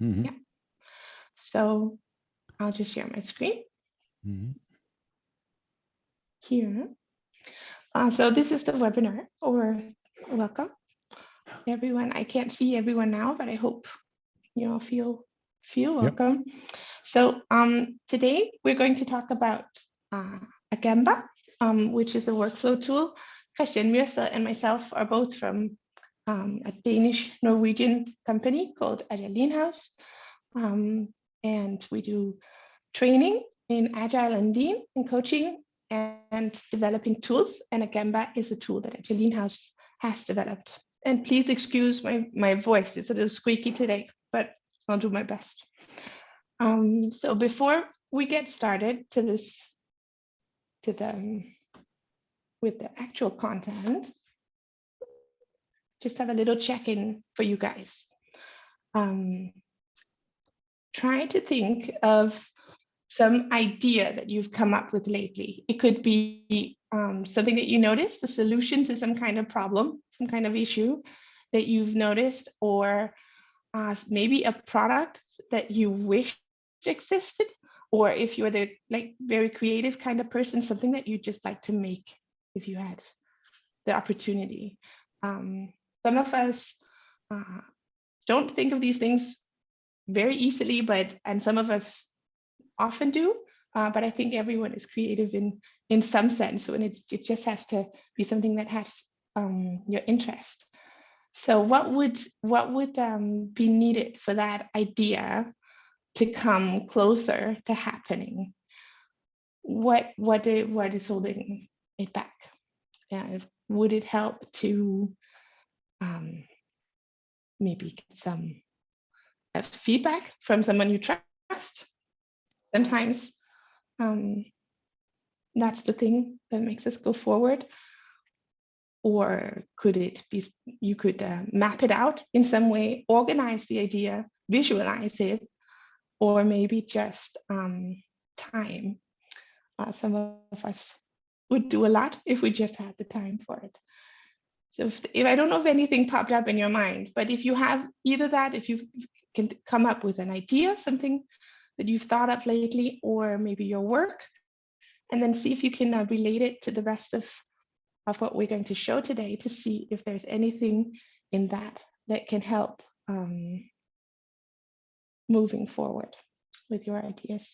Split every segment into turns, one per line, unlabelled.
Mm-hmm.
Yeah. So I'll just share my screen here. So this is the webinar, or welcome everyone. I can't see everyone now, but I hope you all feel welcome. So today we're going to talk about Agemba, which is a workflow tool. Christian, Myrstad, and myself are both from a Danish-Norwegian company called Agemba. And we do training in Agile and Lean and coaching and developing tools. And Agemba is a tool that Agemba has developed. And please excuse my voice, it's a little squeaky today, but I'll do my best. So before we get started with the actual content, just have a little check-in for you guys. Try to think of some idea that you've come up with lately. It could be something that you noticed, a solution to some kind of problem, some kind of issue that you've noticed, or maybe a product that you wish existed, or if you're the very creative kind of person, something that you just like to make if you had the opportunity. Some of us don't think of these things very easily, and some of us often do, but I think everyone is creative in some sense, and it just has to be something that has your interest. So what would be needed for that idea to come closer to happening? What is holding it back? And would it help to maybe get some feedback from someone you trust? Sometimes that's the thing that makes us go forward. Or could it be you could map it out in some way, organize the idea, visualize it, or maybe just time. Some of us would do a lot if we just had the time for it. So if I don't know if anything popped up in your mind, but if you have either that, if you can come up with an idea, something that you've thought of lately, or maybe your work, and then see if you can relate it to the rest of what we're going to show today, to see if there's anything in that that can help moving forward with your ideas.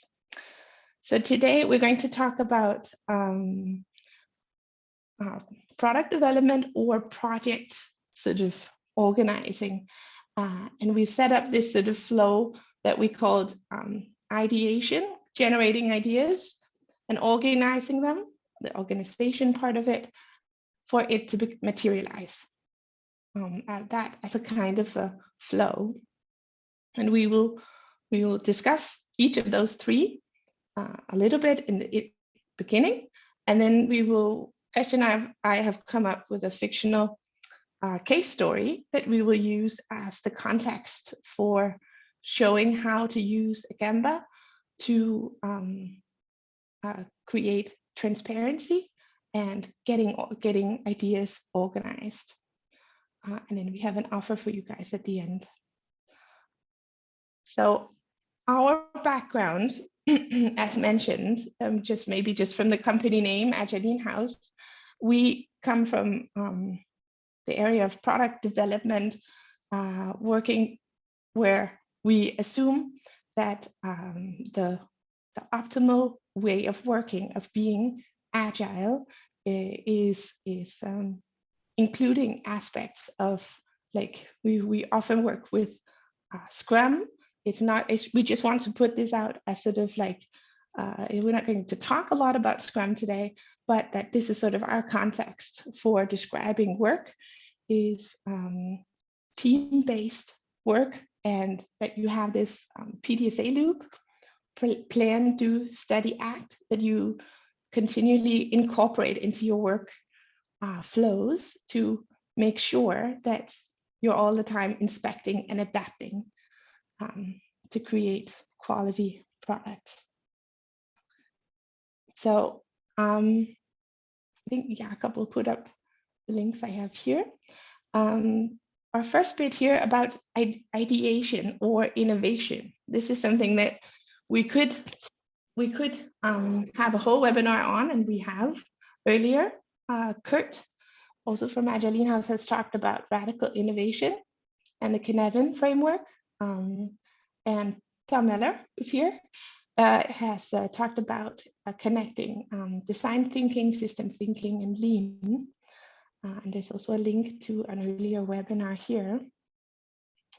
So today we're going to talk about product development or project sort of organizing. And we've set up this sort of flow that we called ideation, generating ideas and organizing them, the organization part of it, for it to materialize. That as a kind of a flow. And we will discuss each of those three a little bit in the beginning, and then we will, Christian and I have come up with a fictional case story that we will use as the context for showing how to use Agemba to create transparency and getting ideas organized. And then we have an offer for you guys at the end. So our background, as mentioned, just from the company name, Agemba, we come from the area of product development, working where we assume that the optimal way of working, of being agile, is including aspects of, like, we often work with Scrum. We just want to put this out as sort of like, we're not going to talk a lot about Scrum today, but that this is sort of our context for describing work, is team-based work, and that you have this PDSA loop, plan, do, study, act, that you continually incorporate into your work flows to make sure that you're all the time inspecting and adapting to create quality products. So I think Jakob will put up the links I have here. our first bit here about ideation or innovation. This is something that we could have a whole webinar on, and we have earlier. Kurt, also from Agile House, has talked about radical innovation and the Cynefin framework. And Tom Miller is here, has talked about connecting design thinking, system thinking, and lean. And there's also a link to an earlier webinar here.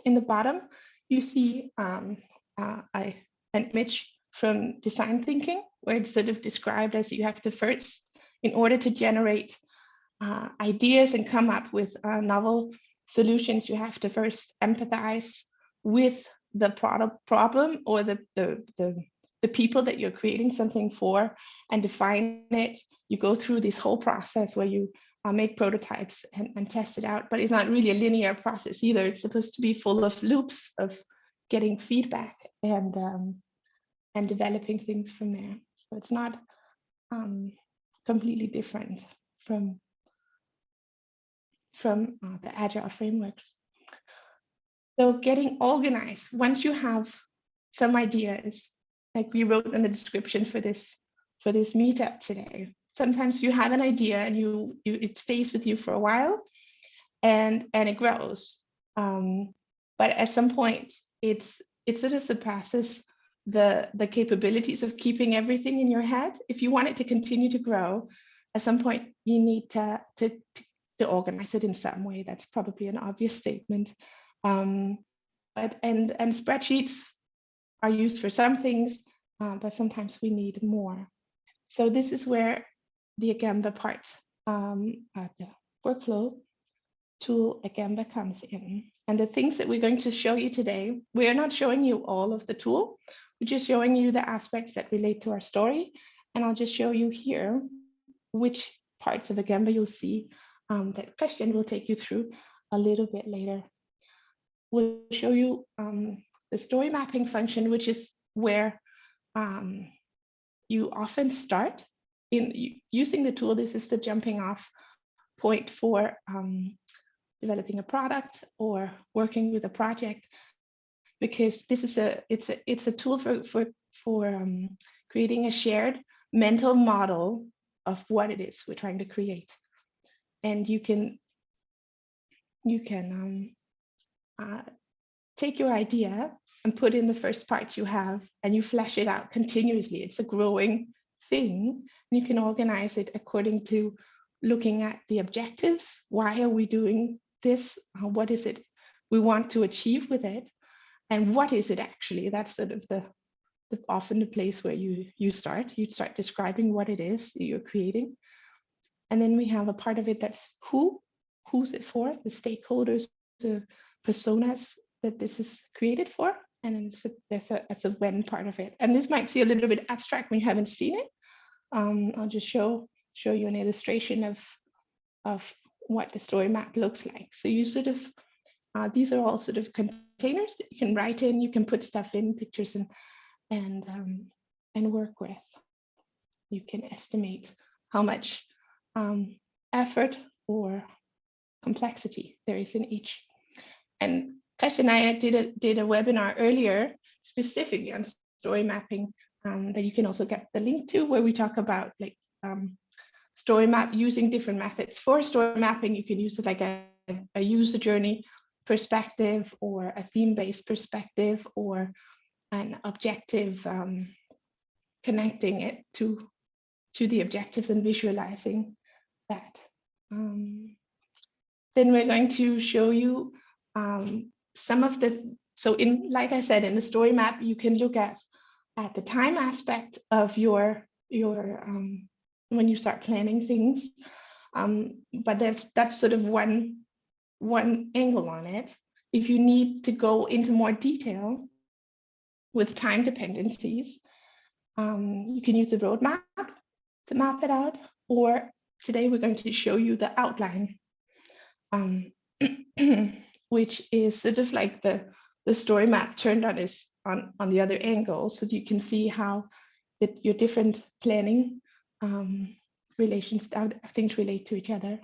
In the bottom, you see an image from design thinking, where it's sort of described as you have to first, in order to generate ideas and come up with novel solutions, you have to first empathize with the problem or the people that you're creating something for and define it. You go through this whole process where you make prototypes and test it out, but it's not really a linear process either. It's supposed to be full of loops of getting feedback and developing things from there. So it's not completely different from the Agile frameworks. So getting organized, once you have some ideas, like we wrote in the description for this meetup today, sometimes you have an idea and it stays with you for a while and it grows. But at some point, it sort of surpasses the capabilities of keeping everything in your head. If you want it to continue to grow, at some point you need to organize it in some way. That's probably an obvious statement. But spreadsheets are used for some things, but sometimes we need more. So this is where the Agemba part, the workflow tool Agemba comes in. And the things that we're going to show you today, we are not showing you all of the tool. We're just showing you the aspects that relate to our story. And I'll just show you here which parts of Agemba you'll see that Christian will take you through a little bit later. We'll show you the story mapping function, which is where you often start in using the tool. This is the jumping off point for developing a product or working with a project, because this is it's a tool for creating a shared mental model of what it is we're trying to create. And you can take your idea and put in the first part you have, and you flesh it out continuously. It's a growing thing. And you can organize it according to looking at the objectives. Why are we doing this? What is it we want to achieve with it? And what is it actually? That's sort of often the place where you start. You start describing what it is that you're creating. And then we have a part of it that's who's it for, the stakeholders, the personas that this is created for. And then there's a when part of it. And this might seem a little bit abstract when you haven't seen it. I'll just show you an illustration of what the story map looks like. So you sort of, these are all sort of containers that you can write in, you can put stuff in, pictures and work with. You can estimate how much effort or complexity there is in each. And Kash and I did a webinar earlier specifically on story mapping that you can also get the link to, where we talk about like story map using different methods. For story mapping, you can use it like a user journey perspective, or a theme-based perspective, or an objective, connecting it to the objectives and visualizing that. Then we're going to show you some of the, so in, like I said, in the story map, you can look at the time aspect of your when you start planning things, but that's sort of one angle on it. If you need to go into more detail with time dependencies, you can use the roadmap to map it out, or today we're going to show you the outline, which is sort of like the story map turned on the other angle, so that you can see how your different planning relations, how things relate to each other.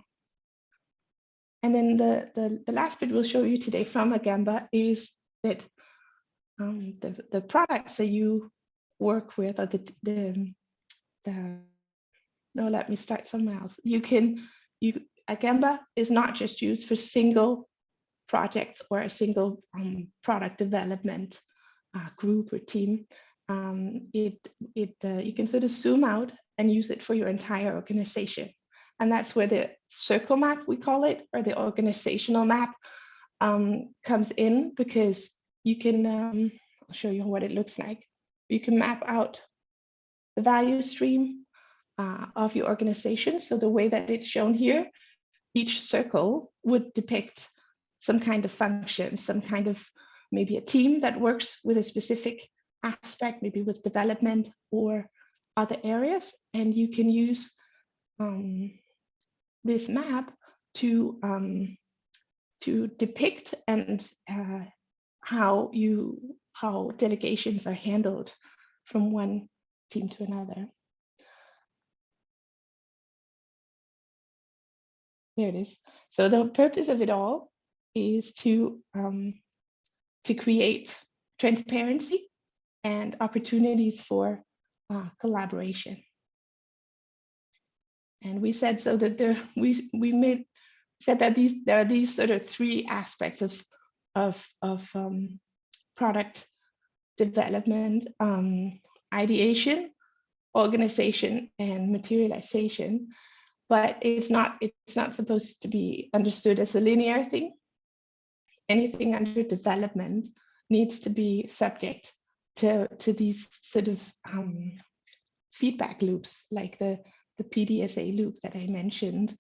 And then the last bit we'll show you today from Agemba is that the products that you work with, or no, let me start somewhere else. Agemba is not just used for single projects or a single product development group or team. You can sort of zoom out and use it for your entire organization. And that's where the circle map, we call it, or the organizational map comes in, because you can, I'll show you what it looks like. You can map out the value stream of your organization. So the way that it's shown here, each circle would depict some kind of function, some kind of maybe a team that works with a specific aspect, maybe with development or other areas. And you can use this map to depict and how delegations are handled from one team to another. There it is. So the purpose of it all is to create transparency and opportunities for collaboration. And we said so that there are these sort of three aspects of product development: ideation, organization, and materialization. But it's not supposed to be understood as a linear thing. Anything under development needs to be subject to these sort of feedback loops, like the PDSA loop that I mentioned.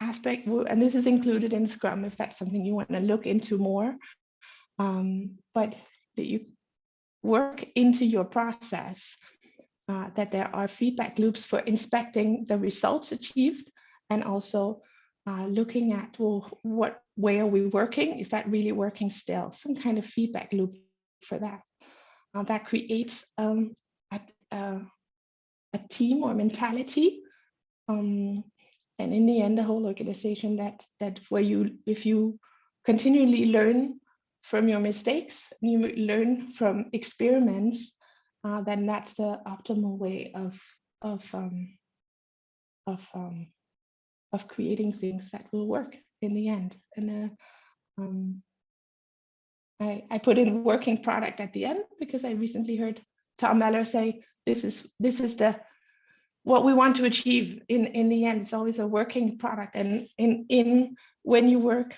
Aspect, and this is included in Scrum if that's something you want to look into more. But that you work into your process, that there are feedback loops for inspecting the results achieved, and also looking at, well, what way are we working? Is that really working still? Some kind of feedback loop for that. That creates a team or mentality, and in the end, the whole organization that if you continually learn from your mistakes, you learn from experiments, then that's the optimal way of creating things that will work in the end. And I put in working product at the end because I recently heard Tom Meller say this is what we want to achieve in the end. It's always a working product, and when you work,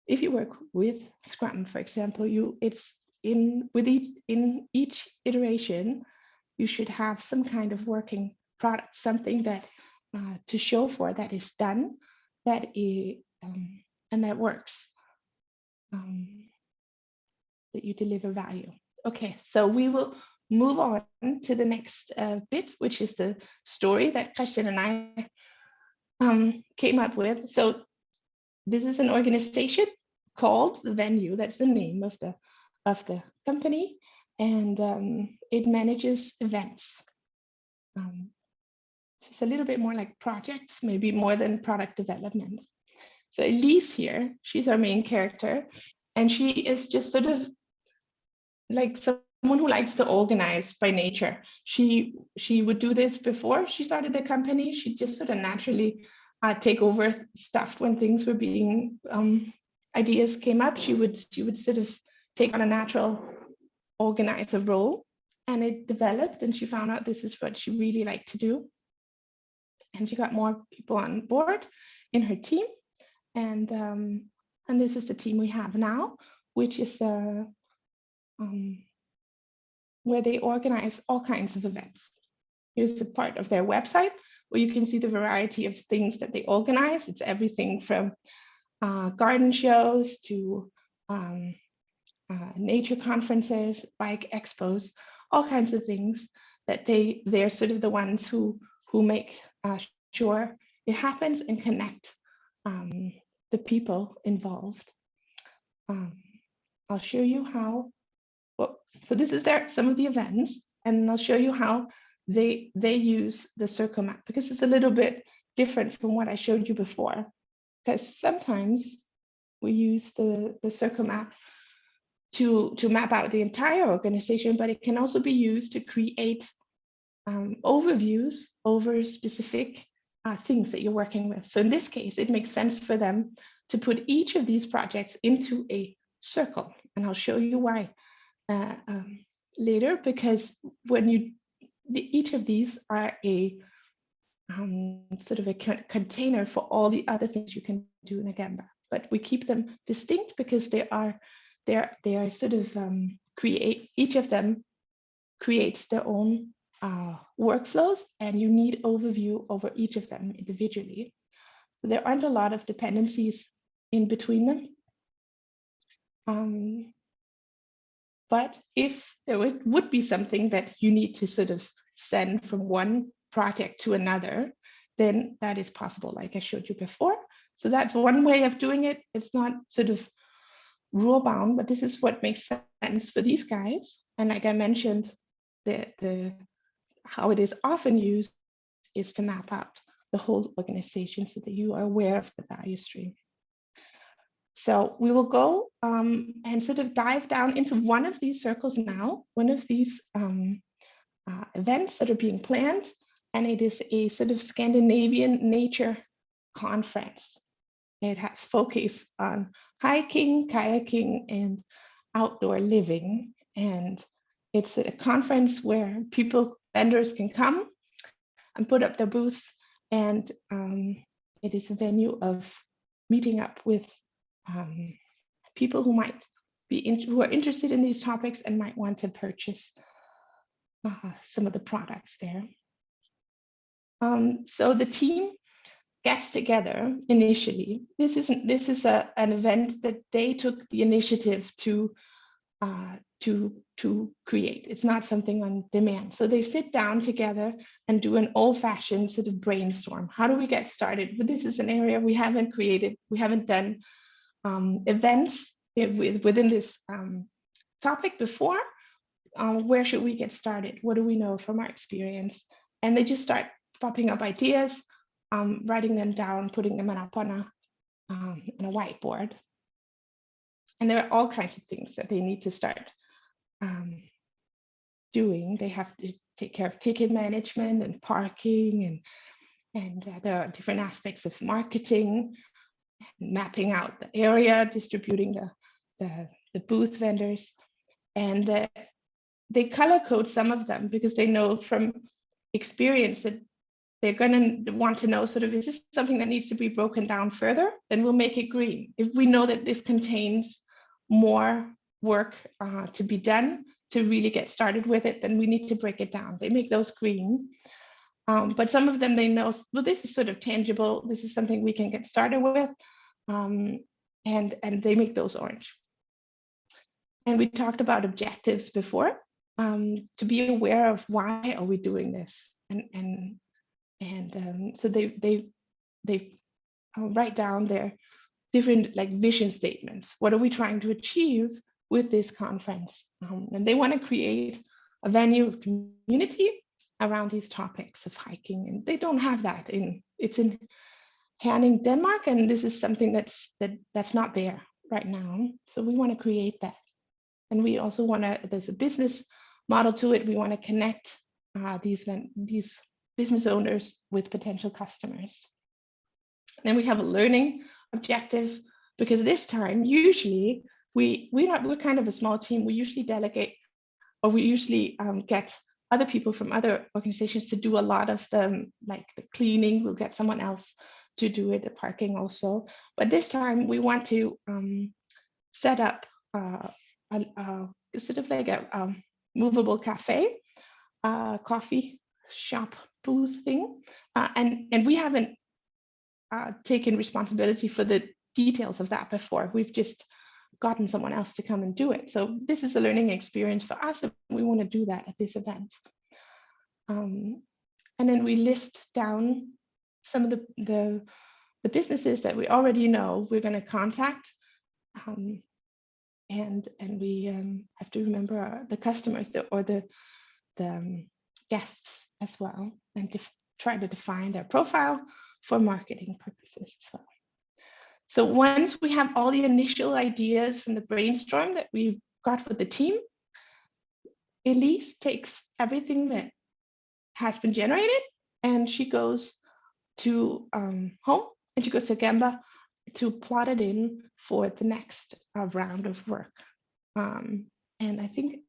if you work with Scrum, for example, in each iteration, you should have some kind of working product, something that to show for that is done, and that works, that you deliver value. Okay, so we will move on to the next bit, which is the story that Christian and I came up with. So this is an organization called The Venue. That's the name of the company, and it manages events. It's a little bit more like projects, maybe more than product development. So Elise here, she's our main character, and she is just sort of like someone who likes to organize by nature. She would do this before she started the company. She'd just sort of naturally take over stuff when things were being ideas came up. She would sort of take on a natural organizer role, and it developed, and she found out this is what she really liked to do, and she got more people on board in her team, and this is the team we have now, which is where they organize all kinds of events. Here's a part of their website where you can see the variety of things that they organize. It's everything from garden shows to nature conferences, bike expos, all kinds of things that they're sort of the ones who make sure it happens and connect the people involved. I'll show you how. Well, so this is some of the events, and I'll show you how they use the circle map, because it's a little bit different from what I showed you before, because sometimes we use the circle map to map out the entire organization, but it can also be used to create overviews over specific things that you're working with. So in this case, it makes sense for them to put each of these projects into a circle. And I'll show you why later, because when each of these are a sort of a container for all the other things you can do in Agemba. But we keep them distinct because they are sort of each of them creates their own workflows, and you need overview over each of them individually. So there aren't a lot of dependencies in between them. But if there would be something that you need to sort of send from one project to another, then that is possible, like I showed you before. So that's one way of doing it. It's not sort of rule bound, but this is what makes sense for these guys. And like I mentioned, how it is often used is to map out the whole organization so that you are aware of the value stream. So we will go and sort of dive down into one of these circles now, one of these events that are being planned, and it is a sort of Scandinavian nature conference. It has focus on hiking, kayaking, and outdoor living. And it's a conference where vendors can come and put up their booths. And it is a venue of meeting up with people who might who are interested in these topics and might want to purchase some of the products there. So the team gets together initially. This is an event that they took the initiative to create. It's not something on demand. So they sit down together and do an old-fashioned sort of brainstorm. How do we get started? But this is an area we haven't created. We haven't done events within this topic before. Where should we get started? What do we know from our experience? And they just start popping up ideas, writing them down, putting them up on a whiteboard. And there are all kinds of things that they need to start doing. They have to take care of ticket management and parking, and there are different aspects of marketing, mapping out the area, distributing the booth vendors. And they color code some of them because they know from experience that they're going to want to know sort of, is this something that needs to be broken down further? Then we'll make it green. If we know that this contains more work to be done to really get started with it, then we need to break it down. They make those green. But some of them, they know, well, this is sort of tangible. This is something we can get started with. And they make those orange. And we talked about objectives before, to be aware of why are we doing this. So they write down their different like vision statements. What are we trying to achieve with this conference? And they want to create a venue of community around these topics of hiking, and they don't have that it's in Herning, Denmark, and this is something that's not there right now. So we want to create that, and we also want to. There's a business model to it. We want to connect these business owners with potential customers. Then we have a learning objective, because this time usually we're kind of a small team. We usually delegate, or we usually get other people from other organizations to do a lot of the cleaning. We'll get someone else to do it, the parking also. But this time we want to set up sort of like a movable cafe, coffee shop booth thing, and we haven't taken responsibility for the details of that before. We've just gotten someone else to come and do it. So this is a learning experience for us, and we want to do that at this event. And then we list down some of the businesses that we already know we're going to contact, and we have to remember the customers or the guests as well, and try to define their profile for marketing purposes as well. So once we have all the initial ideas from the brainstorm that we've got with the team, Elise takes everything that has been generated and she goes to home and she goes to Agemba to plot it in for the next round of work. And I think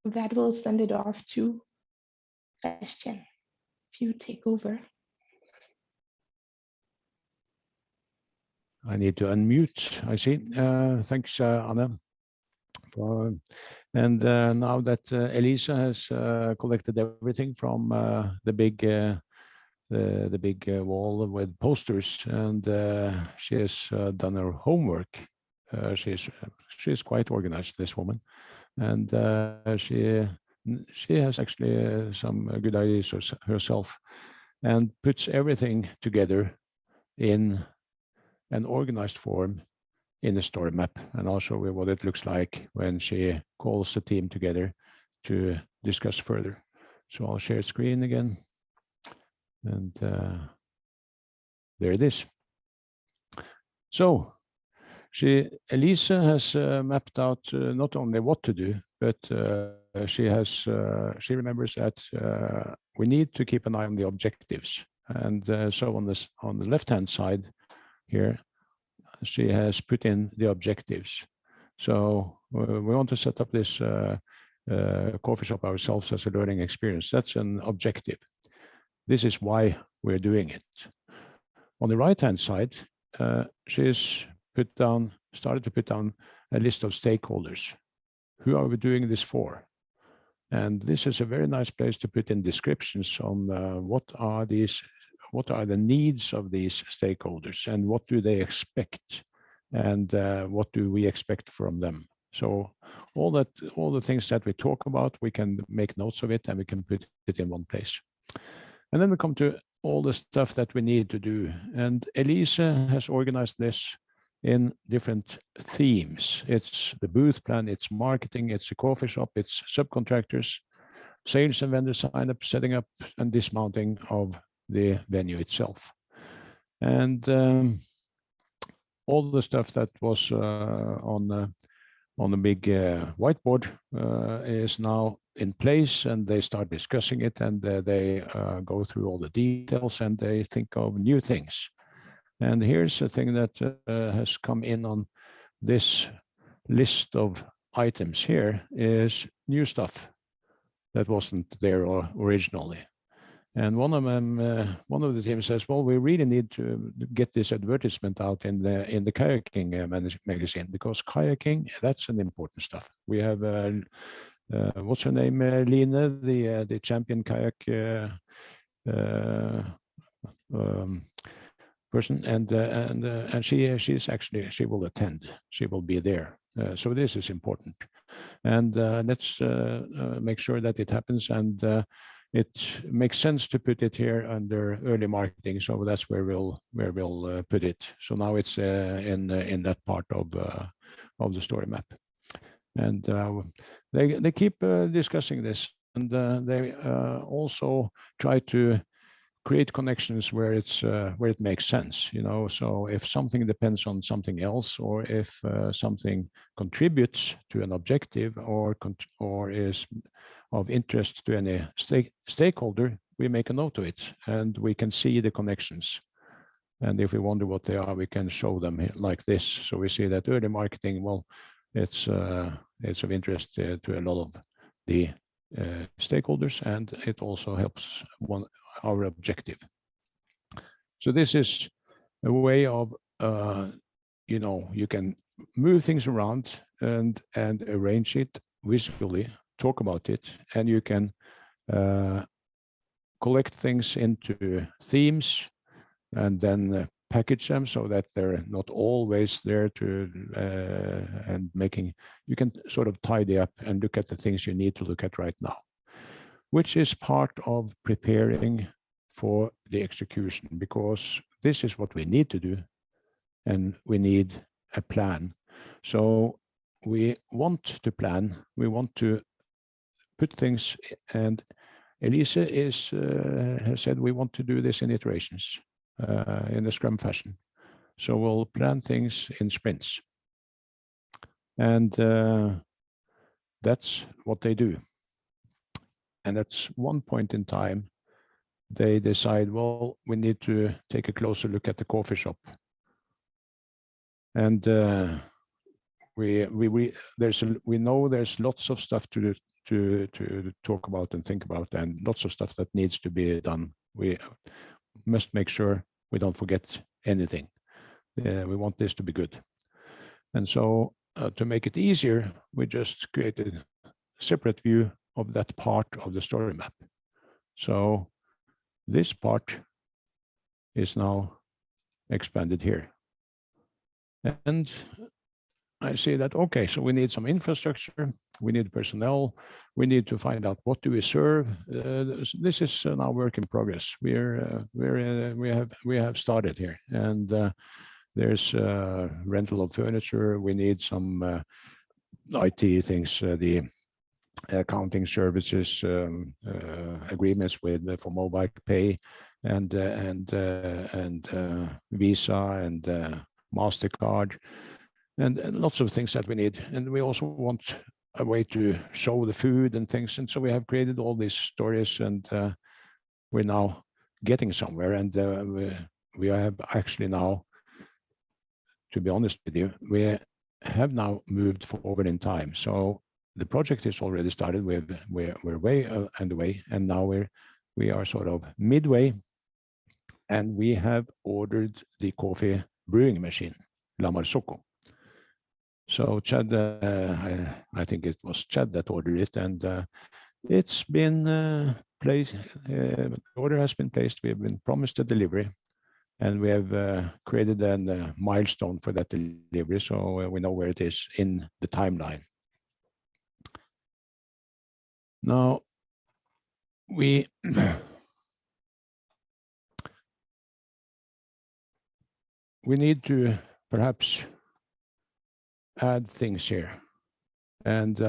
that will send it off to Christian, if you take over.
I need to unmute, I see. Thanks, Anna. And now that Elisa has collected everything from the big wall with posters, and she has done her homework. She's quite organized, this woman, and she has actually some good ideas herself, and puts everything together in an organized form in a story map. And I'll show you what it looks like when she calls the team together to discuss further. So I'll share screen again. And there it is. So Elisa has mapped out not only what to do, but she remembers that we need to keep an eye on the objectives. And so on the left-hand side here, she has put in the objectives. So we want to set up this coffee shop ourselves as a learning experience. That's an objective. This is why we're doing it. On the right-hand side, she's started to put down a list of stakeholders. Who are we doing this for? And this is a very nice place to put in descriptions on what are the needs of these stakeholders and what do they expect, and what do we expect from them. So all the things that we talk about, we can make notes of it and we can put it in one place. And then we come to all the stuff that we need to do. And Elisa has organized this in different themes. It's the booth plan, it's marketing, it's a coffee shop, it's subcontractors, sales and vendor sign up, setting up and dismounting of the venue itself. And all the stuff that was on the big whiteboard is now in place, and they start discussing it, and they go through all the details, and they think of new things. And here's a thing that has come in on this list of items here is new stuff that wasn't there originally. And one of the teams says, well, we really need to get this advertisement out in the kayaking magazine, because kayaking, that's an important stuff. We have what's her name, Line, the champion kayak person, and she will attend. She will be there. So this is important, and let's make sure that it happens. And it makes sense to put it here under early marketing, so that's where we'll put it. So now it's in that part of the story map, and they keep discussing this, and they also try to create connections where it makes sense, you know. So if something depends on something else, or if something contributes to an objective, or is of interest to any stakeholder, we make a note of it, and we can see the connections. And if we wonder what they are, we can show them like this. So we see that early marketing, well, it's of interest to a lot of the stakeholders, and it also helps our objective. So this is a way of, you know, you can move things around and arrange it visually, talk about it, and you can collect things into themes and then package them so that they're not always there to and you can sort of tidy up and look at the things you need to look at right now, which is part of preparing for the execution, because this is what we need to do, and we need a plan. So we want to plan, we want to put things, and Elise has said we want to do this in iterations. in a Scrum fashion. So we'll plan things in sprints. And that's what they do. And at one point in time, they decide, well, we need to take a closer look at the coffee shop. And we know there's lots of stuff to talk about and think about, and lots of stuff that needs to be done. We must make sure we don't forget anything. We want this to be good. And so to make it easier, we just created a separate view of that part of the story map. So this part is now expanded here. And I see that, okay, so we need some infrastructure, we need personnel, we need to find out what do we serve. This is now work in progress. We have started here, and there's rental of furniture. We need some IT things, the accounting services, agreements with for mobile pay, and Visa and MasterCard. And lots of things that we need. And we also want a way to show the food and things. And so we have created all these stories, and we're now getting somewhere. And we have actually now, to be honest with you, we have now moved forward in time. So the project is already started. We're way underway, and now we are sort of midway, and we have ordered the coffee brewing machine, La Marzocco. So Chad, I think it was Chad that ordered it, and it's been placed. The order has been placed. We have been promised a delivery, and we have created a milestone for that delivery, so we know where it is in the timeline. Now, we need to perhaps add things here. And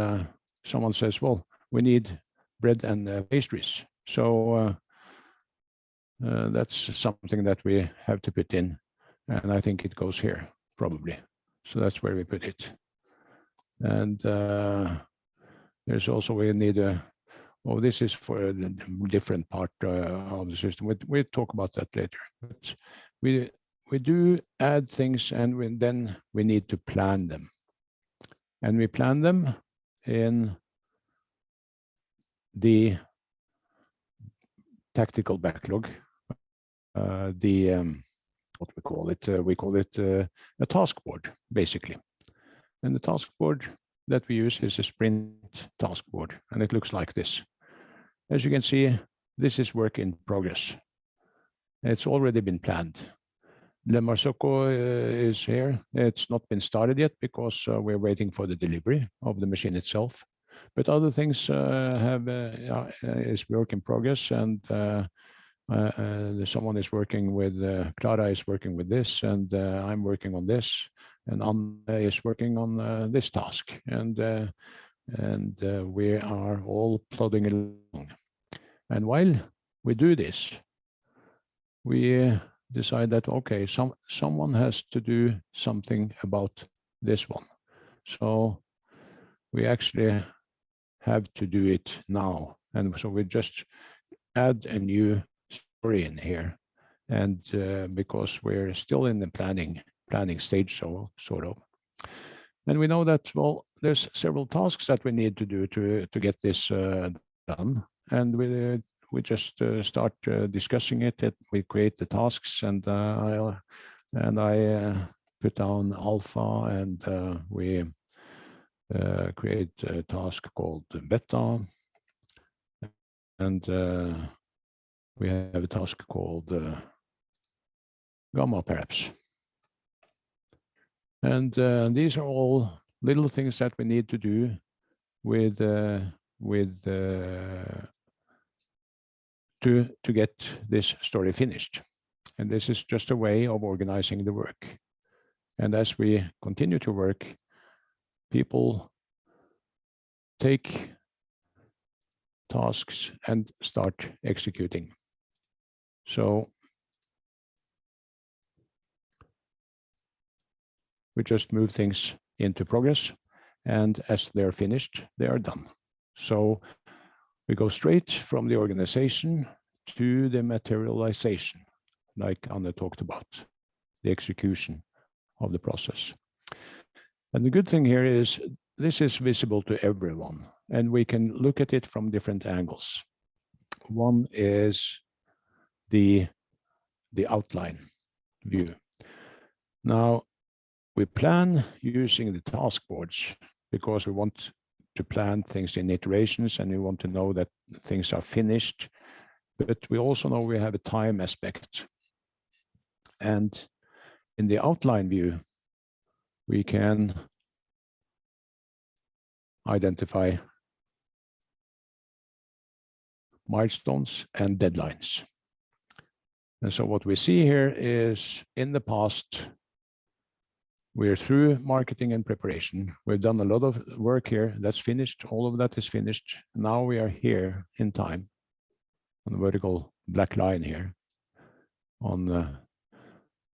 someone says, well, we need bread and pastries. So that's something that we have to put in. And I think it goes here, probably. So that's where we put it. And there's also, we need oh, this is for a different part of the system. We'll talk about that later. But we do add things, and then we need to plan them. And we plan them in the tactical backlog, what we call it a task board, basically. And the task board that we use is a sprint task board, and it looks like this. As you can see, this is work in progress. It's already been planned. La Marzocco is here. It's not been started yet because we're waiting for the delivery of the machine itself. But other things is work in progress, and someone is working with, Clara is working with this, and I'm working on this, and Anne is working on this task, and we are all plodding along. And while we do this, we decide that, okay, someone has to do something about this one. So we actually have to do it now. And so we just add a new story in here. And because we're still in the planning stage, so sort of. And we know that, well, there's several tasks that we need to do to get this done. And we just start discussing it. We create the tasks, and I put down alpha, and we create a task called beta, and we have a task called gamma, perhaps. And these are all little things that we need to do to get this story finished. And this is just a way of organizing the work. And as we continue to work, people take tasks and start executing. So We just move things into progress, and as they're finished, they are done. So we go straight from the organization to the materialization, like Anne talked about, the execution of the process. And the good thing here is this is visible to everyone, and we can look at it from different angles. One is the outline view. Now, we plan using the task boards because we want to plan things in iterations and we want to know that things are finished. But we also know we have a time aspect. And in the outline view, we can identify milestones and deadlines. And so what we see here is in the past, we're through marketing and preparation. We've done a lot of work here. That's finished. All of that is finished. Now we are here in time on the vertical black line here on the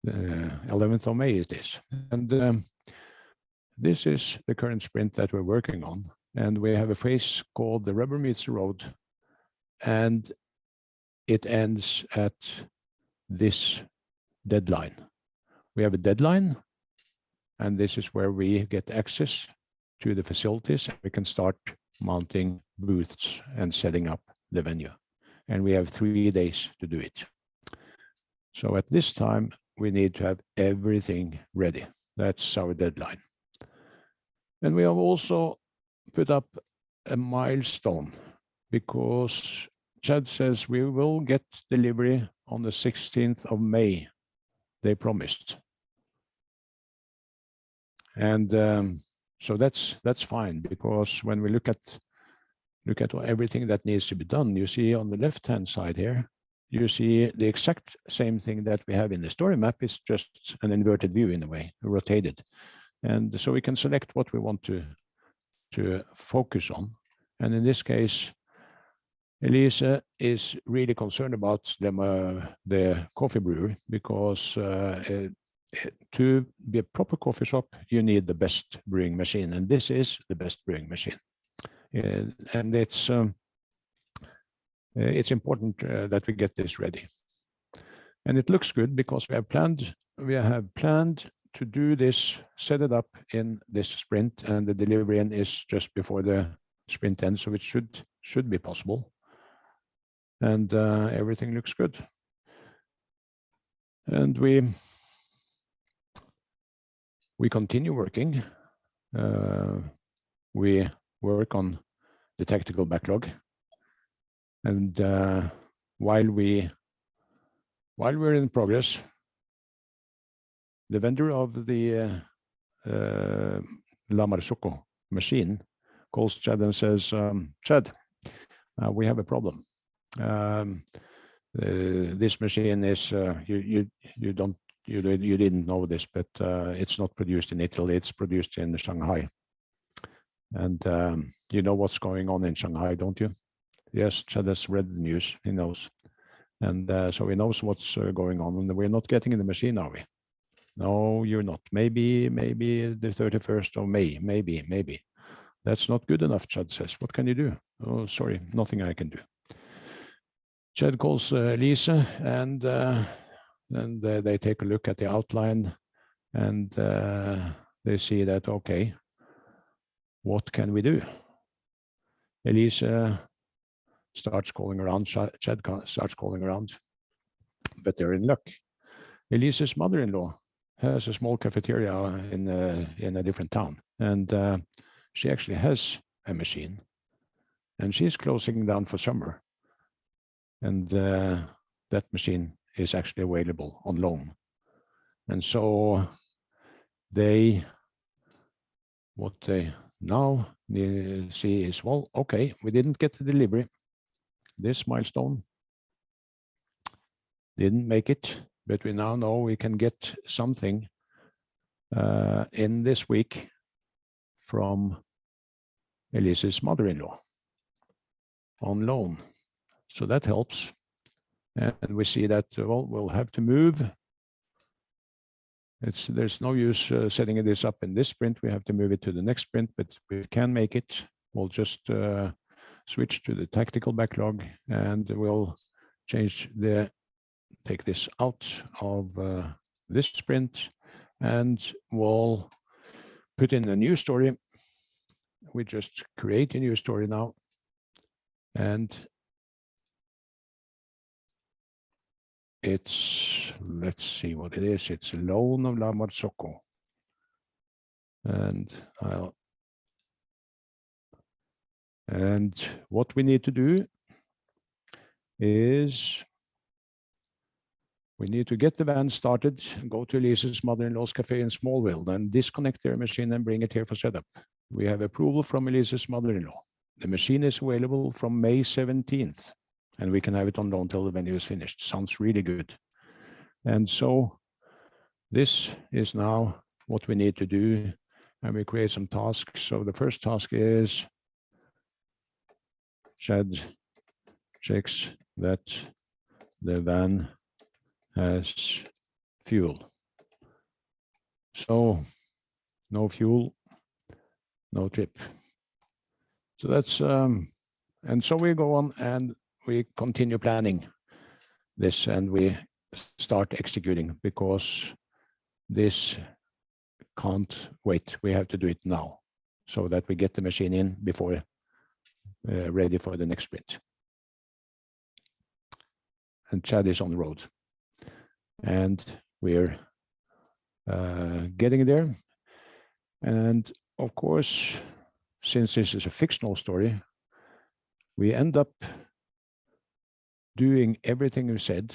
11th of May it is. And this is the current sprint that we're working on. And we have a phase called the rubber meets the road. And it ends at this deadline. We have a deadline, and this is where we get access to the facilities. We can start mounting booths and setting up the venue. And we have 3 days to do it. So at this time, we need to have everything ready. That's our deadline. And we have also put up a milestone because Chad says we will get delivery on the 16th of May, they promised. And so that's fine, because when we look at everything that needs to be done, you see on the left-hand side here, you see the exact same thing that we have in the story map is just an inverted view in a way, rotated. And so we can select what we want to focus on. And in this case, Elise is really concerned about the coffee brewery because to be a proper coffee shop, you need the best brewing machine, and this is the best brewing machine. And it's important that we get this ready. And it looks good because we have planned to do this, set it up in this sprint, and the delivery end is just before the sprint ends, so it should be possible. And everything looks good. And we continue working. We work on the tactical backlog. And while we're in progress, the vendor of the La Marzocco machine calls Chad and says, Chad, we have a problem. This machine is you didn't know this, but it's not produced in Italy, it's produced in Shanghai. And you know what's going on in Shanghai, don't you? Yes, Chad has read the news, he knows. And so he knows what's going on, and we're not getting in the machine, are we? No, you're not. Maybe the 31st of May, maybe. That's not good enough, Chad says. What can you do? Oh, sorry, nothing I can do. Chad calls Lisa, and they take a look at the outline, and they see that, okay, what can we do? Elisa starts calling around, Chad starts calling around, but they're in luck. Elisa's mother-in-law has a small cafeteria in a different town, and she actually has a machine, and she's closing down for summer. And that machine is actually available on loan. And so what they now see is, well, okay, we didn't get the delivery. This milestone didn't make it, but we now know we can get something in this week from Elise's mother-in-law on loan. So that helps. And we see that, well, we'll have to move there's no use setting this up in this sprint. We have to move it to the next sprint, but we can make it. We'll just switch to the tactical backlog, and we'll take this out of this sprint, and we'll put in a new story. We just create a new story now, and it's, let's see what it is. It's Loan of La Marzocco. And what we need to do is we need to get the van started, go to Lisa's mother-in-law's cafe in Smallville, then disconnect their machine and bring it here for setup. We have approval from Lisa's mother-in-law. The machine is available from May 17th, and we can have it on loan until the venue is finished. Sounds really good. And so this is now what we need to do, and we create some tasks. So the first task is Chad checks that the van has fuel. So no fuel, no trip. So that's, and so we go on and we continue planning this, and we start executing, because this can't wait. We have to do it now so that we get the machine in before ready for the next sprint. And Chad is on the road, and we're getting there. And of course, since this is a fictional story, we end up doing everything we said.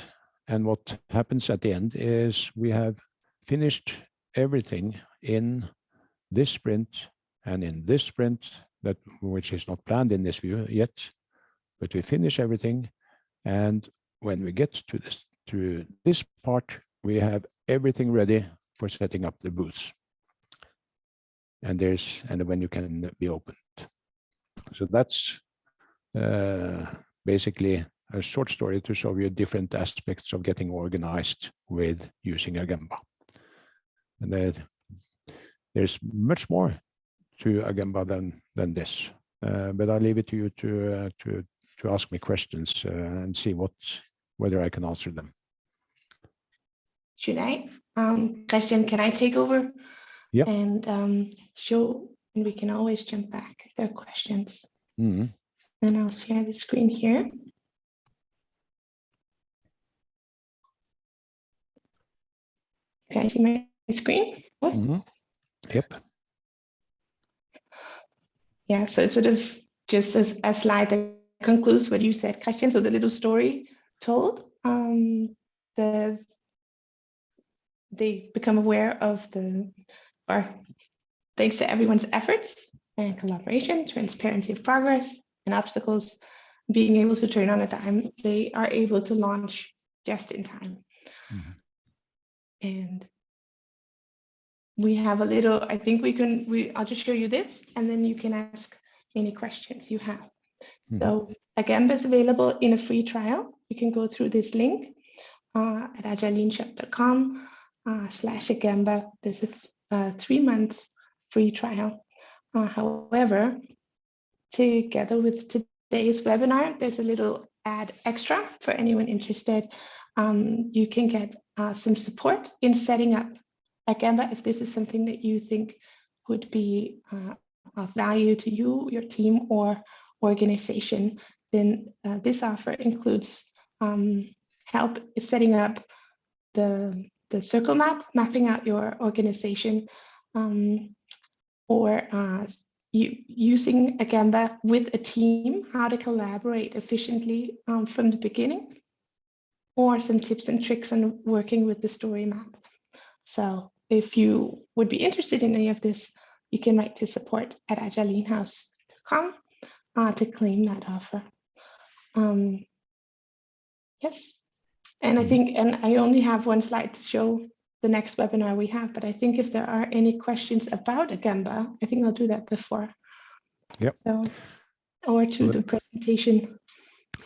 And what happens at the end is we have finished everything in this sprint and in this sprint, which is not planned in this view yet, but we finish everything. And when we get to this part, we have everything ready for setting up the booths. And the venue can be opened. So that's basically a short story to show you different aspects of getting organized with using Agemba. And there's much more to Agemba than this, but I'll leave it to you to ask me questions and see whether I can answer them.
Should I? Christian, can I take over?
Yeah.
And show, and we can always jump back if there are questions.
Mm-hmm.
And I'll share the screen here. Can I see my screen?
Mm-hmm. Yep.
Yeah, so it's sort of just a slide that concludes what you said, Christian. So the little story told, they become aware of thanks to everyone's efforts and collaboration, transparency of progress and obstacles, being able to turn on a dime, they are able to launch just in time. Mm-hmm. And we have a little, I think I'll just show you this, and then you can ask any questions you have. Mm-hmm. So Agemba is available in a free trial. You can go through this link at agileanshop.com/Agemba. This is a 3 months free trial. However, together with today's webinar, there's a little ad extra for anyone interested. You can get some support in setting up Agemba if this is something that you think would be of value to you, your team, or organization. Then this offer includes help setting up the circle map, mapping out your organization, or using Agemba with a team, how to collaborate efficiently from the beginning, or some tips and tricks on working with the story map. So if you would be interested in any of this, you can write to support at agileanhouse.com to claim that offer. Yes, and I think, and I only have one slide to show the next webinar we have, but I think if there are any questions about Agemba, I think I'll do that before.
Yep.
So, or to the presentation.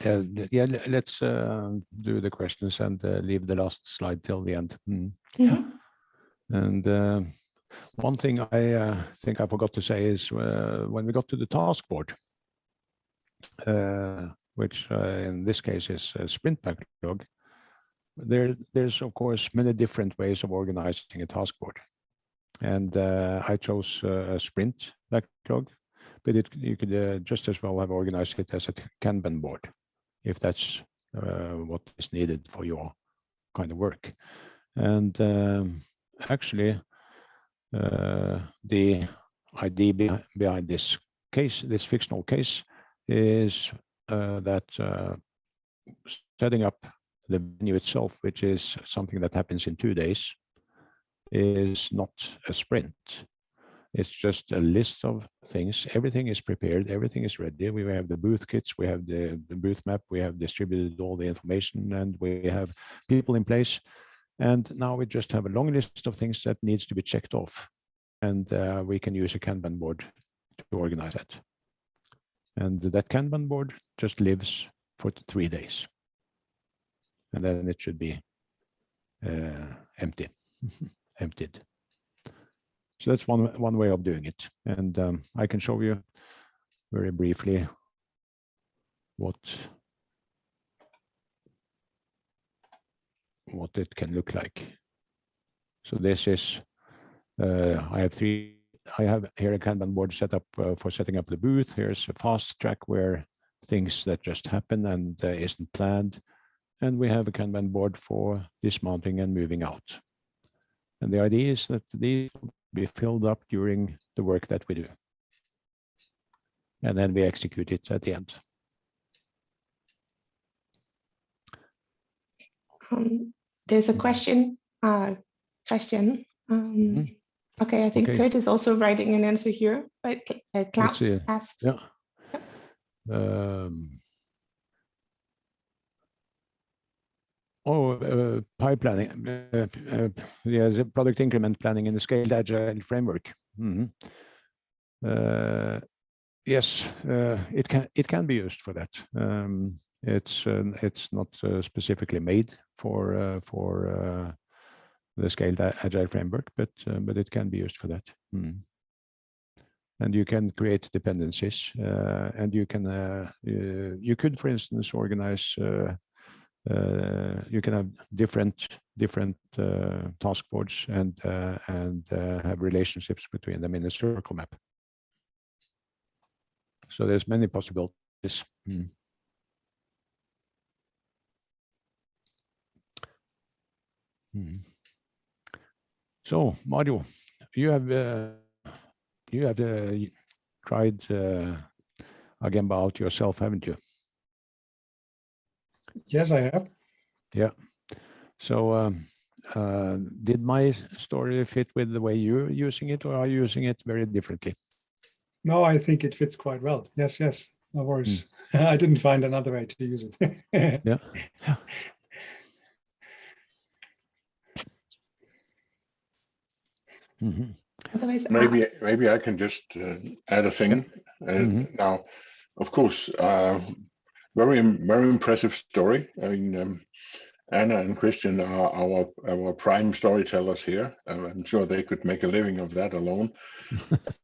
Yeah, let's do the questions and leave the last slide till the end.
Mm-hmm.
And one thing I think I forgot to say is when we got to the task board, which in this case is a sprint backlog, there's of course many different ways of organizing a task board. And I chose a sprint backlog, but you could just as well have organized it as a Kanban board, if that's what is needed for your kind of work. And actually, the idea behind this case, this fictional case, is that setting up the venue itself, which is something that happens in 2 days, is not a sprint. It's just a list of things. Everything is prepared. Everything is ready. We have the booth kits. We have the booth map. We have distributed all the information, and we have people in place. And now we just have a long list of things that needs to be checked off. And we can use a Kanban board to organize that. And that Kanban board just lives for 3 days. And then it should be emptied. So that's one way of doing it. And I can show you very briefly what it can look like. So this is, I have here a Kanban board set up for setting up the booth. Here's a fast track where things that just happen and isn't planned. And we have a Kanban board for dismounting and moving out. And the idea is that these will be filled up during the work that we do. And then we execute it at the end.
There's a question. Okay, I think Kurt is also writing an answer here, but Klaus asks.
Yeah. PI planning, yeah, the product increment planning in the scaled agile framework. Yes, it can be used for that. It's not specifically made for the scaled agile framework, but it can be used for that. And you can create dependencies, and you could, for instance, organize. You can have different task boards and have relationships between them in a circle map. So there's many possibilities. So Mario, you have tried Agemba out yourself, haven't you?
Yes, I have.
Yeah. So did my story fit with the way you're using it, or are you using it very differently?
No, I think it fits quite well. Yes, no worries. I didn't find another way to use it.
Yeah.
Maybe I can just add a thing. Now, of course, very impressive story. I mean, Anna and Christian are our prime storytellers here. I'm sure they could make a living of that alone.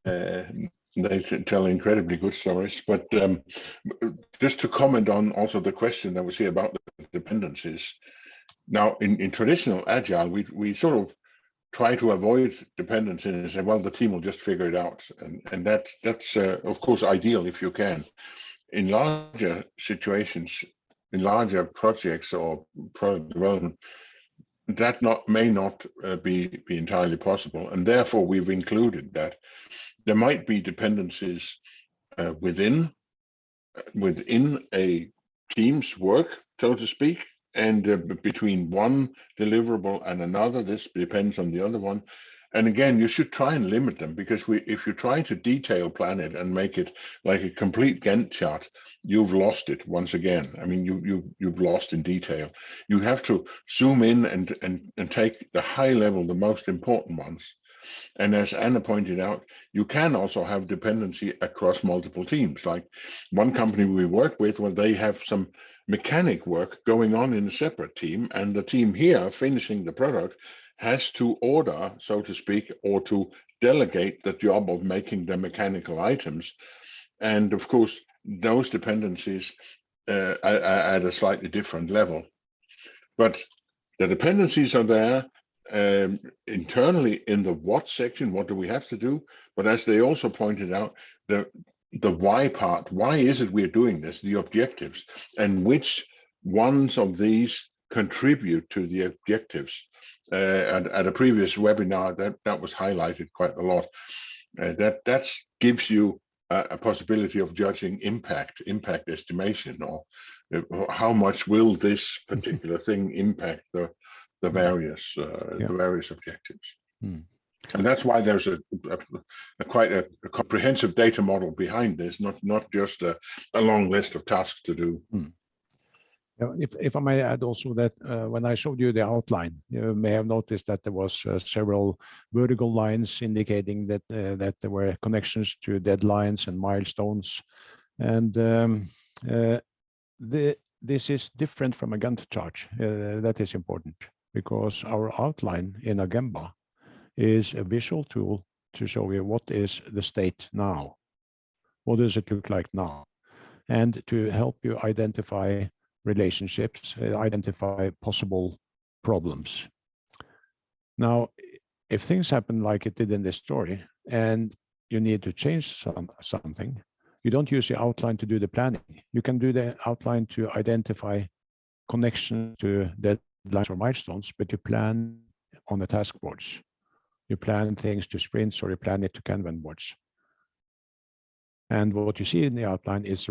They tell incredibly good stories. But just to comment on also the question that was here about the dependencies. Now, in traditional Agile, we sort of try to avoid dependencies and say, well, the team will just figure it out. And that's of course, ideal if you can. In larger situations, in larger projects or product development, that may not be entirely possible. And therefore, we've included that there might be dependencies within a team's work, so to speak, and between one deliverable and another. This depends on the other one. And again, you should try and limit them, because if you try to detail plan it and make it like a complete Gantt chart, you've lost it once again. I mean, you've lost in detail. You have to zoom in and take the high level, the most important ones. And as Anna pointed out, you can also have dependency across multiple teams. Like one company we work with, well, they have some mechanic work going on in a separate team, and the team here finishing the product has to order, so to speak, or to delegate the job of making the mechanical items. And of course, those dependencies are at a slightly different level. But the dependencies are there internally in the what section, what do we have to do? But as they also pointed out, the why part, why is it we're doing this, the objectives, and which ones of these contribute to the objectives. At a previous webinar, that was highlighted quite a lot. That gives you a possibility of judging impact estimation, or how much will this particular thing impact the various objectives. And that's why there's quite a comprehensive data model behind this, not just a long list of tasks to do.
If I may add also that when I showed you the outline, you may have noticed that there was several vertical lines indicating that that there were connections to deadlines and milestones, and this is different from a Gantt chart. That is important because our outline in Agemba is a visual tool to show you what is the state now, what does it look like now, and to help you identify relationships, identify possible problems. Now, if things happen like it did in this story, and you need to change something, you don't use the outline to do the planning. You can do the outline to identify connections to deadlines or milestones, but you plan on the task boards. You plan things to sprints, or you plan it to Kanban boards. And what you see in the outline is